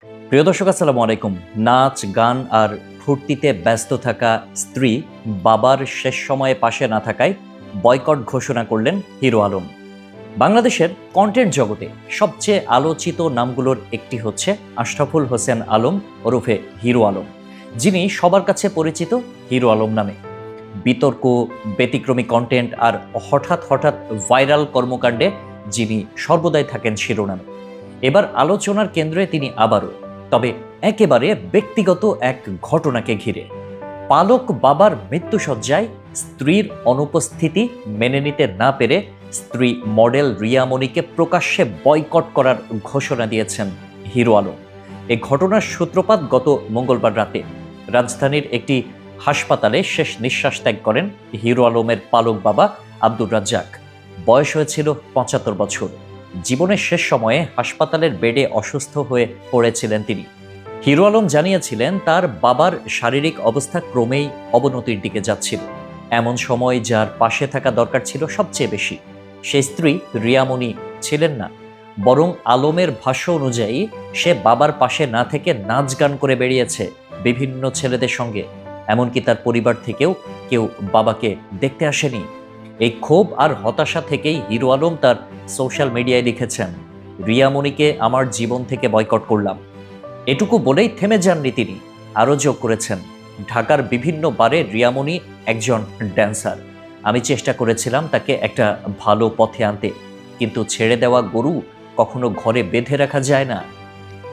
প্রিয় দর্শক, আসসালামু আলাইকুম। নাচ, গান আর ফুর্তিতে ব্যস্ত থাকা স্ত্রী বাবার শেষ সময়ে পাশে না থাকায় বয়কট ঘোষণা করলেন হিরো আলম। বাংলাদেশের কন্টেন্ট জগতে সবচেয়ে আলোচিত নামগুলোর একটি হচ্ছে আশরাফুল হোসেন আলম ওরফে হিরো আলম, যিনি সবার কাছে পরিচিত হিরো আলম নামে। বিতর্ক, ব্যতিক্রমী কন্টেন্ট আর হঠাৎ হঠাৎ ভাইরাল কর্মকাণ্ডে যিনি সর্বদাই থাকেন শিরোনামে। এবার আলোচনার কেন্দ্রে তিনি আবারও, তবে একেবারে ব্যক্তিগত এক ঘটনাকে ঘিরে। পালক বাবার মৃত্যুশয্যায় স্ত্রীর অনুপস্থিতি মেনে নিতে না পেরে স্ত্রী মডেল রিয়া মনিকে প্রকাশ্যে বয়কট করার ঘোষণা দিয়েছেন হিরো আলম। এই ঘটনার সূত্রপাত গত মঙ্গলবার রাতে রাজধানীর একটি হাসপাতালে শেষ নিঃশ্বাস ত্যাগ করেন হিরো আলমের পালক বাবা আব্দুর রাজ্জাক। বয়স হয়েছিল ৭৫ বছর। জীবনের শেষ সময়ে হাসপাতালের বেডে অসুস্থ হয়ে পড়েছিলেন তিনি। হিরো আলম জানিয়েছিলেন তার বাবার শারীরিক অবস্থা ক্রমেই অবনতির দিকে যাচ্ছিল। এমন সময় যার পাশে থাকা দরকার ছিল সবচেয়ে বেশি, সে স্ত্রী রিয়া মনি ছিলেন না। বরং আলমের ভাষ্য অনুযায়ী সে বাবার পাশে না থেকে নাচ গান করে বেরিয়েছে বিভিন্ন ছেলেদের সঙ্গে। এমনকি তার পরিবার থেকেও কেউ বাবাকে দেখতে আসেনি। এই ক্ষোভ আর হতাশা থেকেই হিরো আলম তার সোশ্যাল মিডিয়ায় লিখেছেন, রিয়া মনিকে আমার জীবন থেকে বয়কট করলাম। এটুকু বলেই থেমে যাননি তিনি, আরও যোগ করেছেন, ঢাকার বিভিন্ন বারে রিয়া মনি একজন ড্যান্সার। আমি চেষ্টা করেছিলাম তাকে একটা ভালো পথে আনতে, কিন্তু ছেড়ে দেওয়া গরু কখনো ঘরে বেঁধে রাখা যায় না।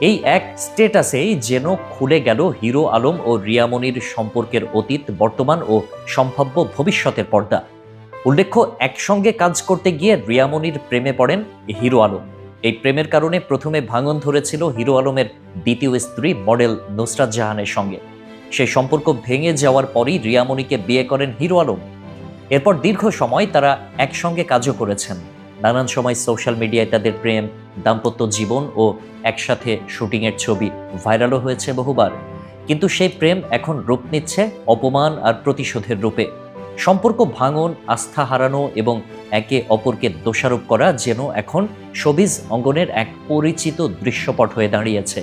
এই এক স্টেটাসেই যেন খুলে গেল হিরো আলম ও রিয়া মনির সম্পর্কের অতীত, বর্তমান ও সম্ভাব্য ভবিষ্যতের পর্দা। উল্লেখ্য, একসঙ্গে কাজ করতে গিয়ে রিয়া মনির প্রেমে পড়েন হিরো আলম। এই প্রেমের কারণে প্রথমে ভাঙন ধরেছিল হিরো আলমের দ্বিতীয় স্ত্রী মডেল নুসরাত জাহানের সঙ্গে। সেই সম্পর্ক ভেঙে যাওয়ার পরই রিয়া মনিকে বিয়ে করেন হিরো আলম। এরপর দীর্ঘ সময় তারা একসঙ্গে কাজও করেছেন। নানান সময় সোশ্যাল মিডিয়ায় তাদের প্রেম, দাম্পত্য জীবন ও একসাথে শুটিংয়ের ছবি ভাইরালও হয়েছে বহুবার। কিন্তু সেই প্রেম এখন রূপ নিচ্ছে অপমান আর প্রতিশোধের রূপে। সম্পর্ক ভাঙন, আস্থা হারানো এবং একে অপরকে দোষারোপ করা যেন এখন শোবিজ অঙ্গনের এক পরিচিত দৃশ্যপট হয়ে দাঁড়িয়েছে।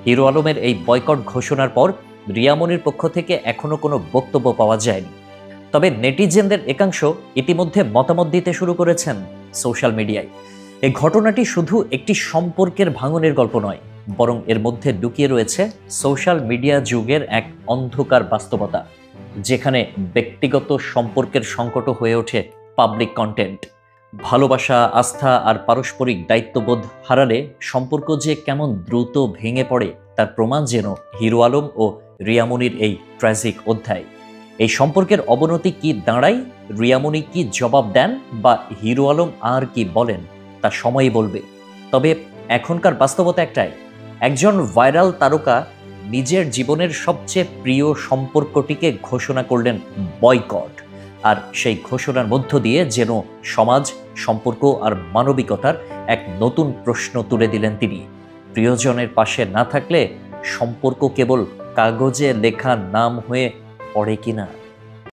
হিরো আলমের এই বয়কট ঘোষণার পর রিয়া মনির পক্ষ থেকে এখনো কোনো বক্তব্য পাওয়া যায়নি। তবে নেটিজেনদের একাংশ ইতিমধ্যে মতামত দিতে শুরু করেছেন সোশ্যাল মিডিয়ায়। এই ঘটনাটি শুধু একটি সম্পর্কের ভাঙনের গল্প নয়, বরং এর মধ্যে লুকিয়ে রয়েছে সোশ্যাল মিডিয়া যুগের এক অন্ধকার বাস্তবতা, যেখানে ব্যক্তিগত সম্পর্কের সংকটও হয়ে ওঠে পাবলিক কন্টেন্ট। ভালোবাসা, আস্থা আর পারস্পরিক দায়িত্ববোধ হারালে সম্পর্ক যে কেমন দ্রুত ভেঙে পড়ে তার প্রমাণ যেন হিরো আলম ও রিয়া মনির এই ট্র্যাজিক অধ্যায়। এই সম্পর্কের অবনতি কি দাঁড়ায়, রিয়া মনি কি জবাব দেন, বা হিরো আলম আর কি বলেন, তা সময়ই বলবে। তবে এখনকার বাস্তবতা একটাই, একজন ভাইরাল তারকা নিজের জীবনের সবচেয়ে প্রিয় সম্পর্কটিকে ঘোষণা করলেন বয়কট। আর সেই ঘোষণার মধ্য দিয়ে যেন সমাজ, সম্পর্ক আর মানবিকতার এক নতুন প্রশ্ন তুলে দিলেন তিনি। প্রিয়জনের পাশে না থাকলে সম্পর্ক কেবল কাগজে লেখা নাম হয়ে পড়ে কিনা।